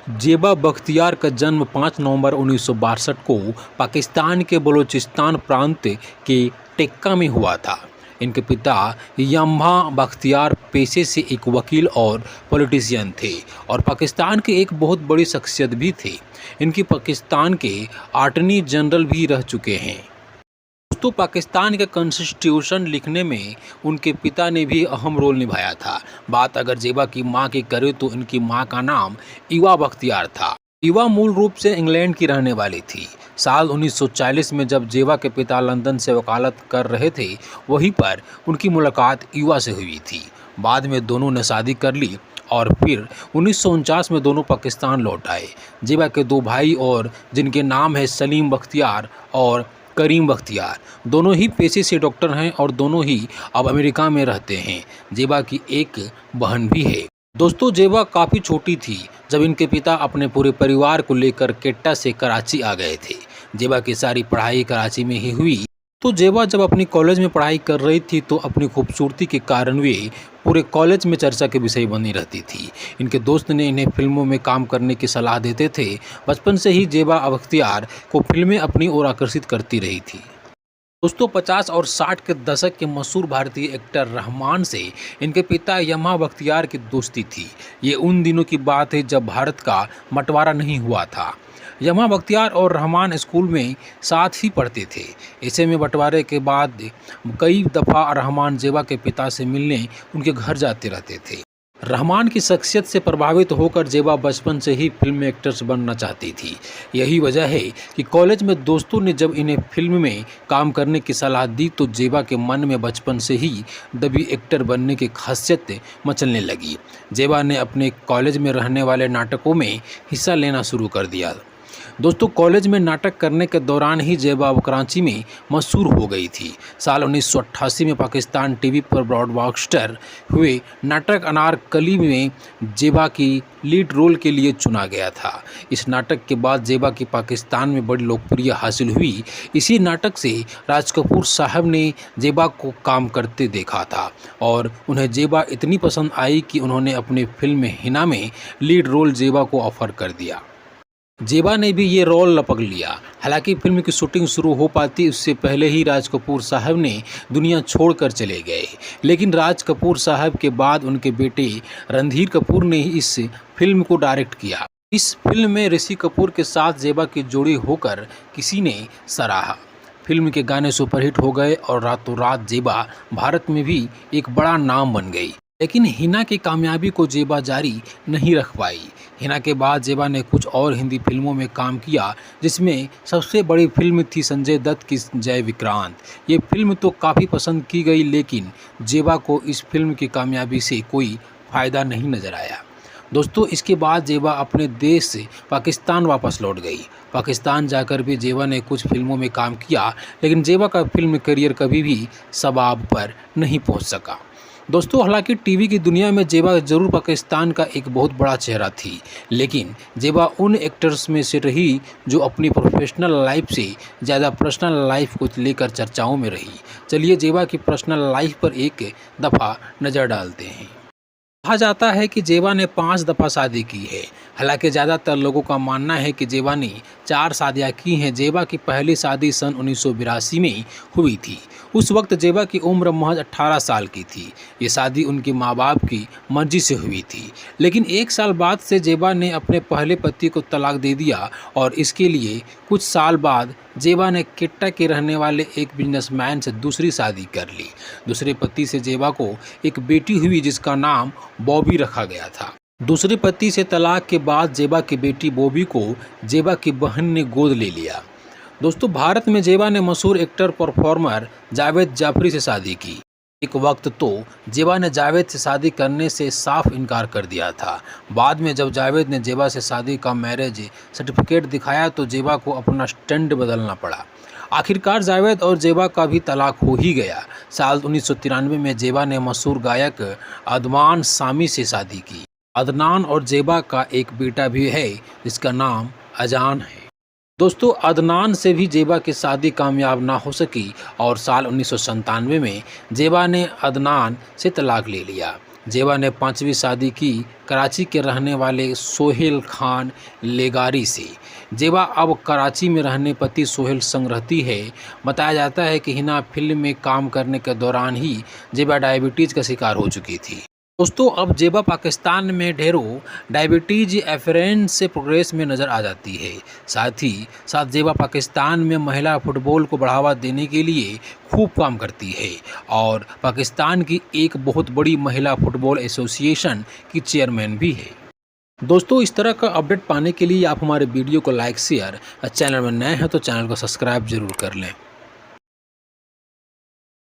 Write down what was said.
जेबा बख्तियार का जन्म 5 नवंबर 1962 को पाकिस्तान के बलूचिस्तान प्रांत के टेक्का में हुआ था। इनके पिता यम्हा बख्तियार पेशे से एक वकील और पॉलिटिशियन थे और पाकिस्तान के एक बहुत बड़ी शख्सियत भी थे। इनकी पाकिस्तान के अटॉर्नी जनरल भी रह चुके हैं। दोस्तों, पाकिस्तान का कॉन्स्टिट्यूशन लिखने में उनके पिता ने भी अहम रोल निभाया था। बात अगर जेबा की मां की करें तो इनकी मां का नाम ईवा बख्तियार था। ईवा मूल रूप से इंग्लैंड की रहने वाली थी। साल 1940 में जब जेबा के पिता लंदन से वकालत कर रहे थे, वहीं पर उनकी मुलाकात ईवा से हुई थी। बाद में दोनों ने शादी कर ली और फिर 1949 में दोनों पाकिस्तान लौट आए। जेबा के 2 भाई और जिनके नाम है सलीम बख्तियार और करीम बख्तियार, दोनों ही पेशे से डॉक्टर हैं और दोनों ही अब अमेरिका में रहते हैं। जेबा की एक बहन भी है। दोस्तों, जेबा काफ़ी छोटी थी जब इनके पिता अपने पूरे परिवार को लेकर क्वेटा से कराची आ गए थे। जेबा की सारी पढ़ाई कराची में ही हुई। तो जेबा जब अपनी कॉलेज में पढ़ाई कर रही थी तो अपनी खूबसूरती के कारण वे पूरे कॉलेज में चर्चा के विषय बनी रहती थी। इनके दोस्त ने इन्हें फिल्मों में काम करने की सलाह देते थे। बचपन से ही जेबा बख्तियार को फिल्में अपनी ओर आकर्षित करती रही थी। दोस्तों, 50 और 60 के दशक के मशहूर भारतीय एक्टर रहमान से इनके पिता यम्हा बख्तियार की दोस्ती थी। ये उन दिनों की बात है जब भारत का बंटवारा नहीं हुआ था। यम्हा बख्तियार और रहमान स्कूल में साथ ही पढ़ते थे। ऐसे में बंटवारे के बाद कई दफ़ा रहमान जेबा के पिता से मिलने उनके घर जाते रहते थे। रहमान की शख्सियत से प्रभावित होकर जेबा बचपन से ही फिल्म एक्ट्रेस बनना चाहती थी। यही वजह है कि कॉलेज में दोस्तों ने जब इन्हें फिल्म में काम करने की सलाह दी तो जेबा के मन में बचपन से ही दबी एक्टर बनने की खासियत मचलने लगी। जेबा ने अपने कॉलेज में रहने वाले नाटकों में हिस्सा लेना शुरू कर दिया। दोस्तों, कॉलेज में नाटक करने के दौरान ही जेबा कराची में मशहूर हो गई थी। साल 1988 में पाकिस्तान टीवी पर ब्रॉडकास्टर हुए नाटक अनारकली में जेबा की लीड रोल के लिए चुना गया था। इस नाटक के बाद जेबा की पाकिस्तान में बड़ी लोकप्रियता हासिल हुई। इसी नाटक से राज कपूर साहब ने जेबा को काम करते देखा था और उन्हें जेबा इतनी पसंद आई कि उन्होंने अपनी फिल्म हिना में लीड रोल जेबा को ऑफर कर दिया। जेबा ने भी ये रोल लपक लिया। हालांकि फिल्म की शूटिंग शुरू हो पाती उससे पहले ही राज कपूर साहब ने दुनिया छोड़कर चले गए। लेकिन राज कपूर साहब के बाद उनके बेटे रणधीर कपूर ने ही इस फिल्म को डायरेक्ट किया। इस फिल्म में ऋषि कपूर के साथ जेबा की जोड़ी होकर किसी ने सराहा। फिल्म के गाने सुपरहिट हो गए और रातों रात जेबा भारत में भी एक बड़ा नाम बन गई। लेकिन हिना की कामयाबी को जेबा जारी नहीं रख पाई। हिना के बाद जेबा ने कुछ और हिंदी फिल्मों में काम किया, जिसमें सबसे बड़ी फिल्म थी संजय दत्त की जय विक्रांत। ये फिल्म तो काफ़ी पसंद की गई, लेकिन जेबा को इस फिल्म की कामयाबी से कोई फ़ायदा नहीं नज़र आया। दोस्तों, इसके बाद जेबा अपने देश से पाकिस्तान वापस लौट गई। पाकिस्तान जाकर भी जेबा ने कुछ फिल्मों में काम किया, लेकिन जेबा का फिल्म करियर कभी भी सवाब पर नहीं पहुंच सका। दोस्तों, हालांकि टीवी की दुनिया में जेबा ज़रूर पाकिस्तान का एक बहुत बड़ा चेहरा थी, लेकिन जेबा उन एक्टर्स में से रही जो अपनी प्रोफेशनल लाइफ से ज़्यादा पर्सनल लाइफ को लेकर चर्चाओं में रही। चलिए जेबा की पर्सनल लाइफ पर एक दफ़ा नज़र डालते हैं। कहा जाता है कि जेबा ने 5 दफ़ा शादी की है। हालांकि ज़्यादातर लोगों का मानना है कि जेबा ने 4 शादियाँ की हैं। जेबा की पहली शादी सन 1982 में हुई थी। उस वक्त जेबा की उम्र महज 18 साल की थी। ये शादी उनके माँ बाप की मर्जी से हुई थी। लेकिन 1 साल बाद से जेबा ने अपने पहले पति को तलाक दे दिया और इसके लिए कुछ साल बाद जेबा ने क्वेटा के रहने वाले एक बिजनेसमैन से दूसरी शादी कर ली। दूसरे पति से जेबा को एक बेटी हुई जिसका नाम बॉबी रखा गया था। दूसरे पति से तलाक के बाद जेबा की बेटी बॉबी को जेबा की बहन ने गोद ले लिया। दोस्तों, भारत में जेबा ने मशहूर एक्टर परफॉर्मर जावेद जाफरी से शादी की। एक वक्त तो जेबा ने जावेद से शादी करने से साफ इनकार कर दिया था। बाद में जब जावेद ने जेबा से शादी का मैरिज सर्टिफिकेट दिखाया तो जेबा को अपना स्टैंड बदलना पड़ा। आखिरकार जावेद और जेबा का भी तलाक हो ही गया। साल 1993 में जेबा ने मशहूर गायक अदनान सामी से शादी की। अदनान और जेबा का एक बेटा भी है जिसका नाम अजान है। दोस्तों, अदनान से भी जेबा की शादी कामयाब ना हो सकी और साल 1997 में जेबा ने अदनान से तलाक ले लिया। जेबा ने 5वीं शादी की कराची के रहने वाले सोहेल खान लेगारी से। जेबा अब कराची में रहने पति सोहेल संग रहती है। बताया जाता है कि हिना फिल्म में काम करने के दौरान ही जेबा डायबिटीज़ का शिकार हो चुकी थी। दोस्तों, अब जेबा पाकिस्तान में ढेरों डायबिटीज एफरेंस से प्रोग्रेस में नज़र आ जाती है। साथ ही साथ जेबा पाकिस्तान में महिला फुटबॉल को बढ़ावा देने के लिए खूब काम करती है और पाकिस्तान की एक बहुत बड़ी महिला फुटबॉल एसोसिएशन की चेयरमैन भी है। दोस्तों, इस तरह का अपडेट पाने के लिए आप हमारे वीडियो को लाइक शेयर, चैनल में नए हैं तो चैनल को सब्सक्राइब जरूर कर लें।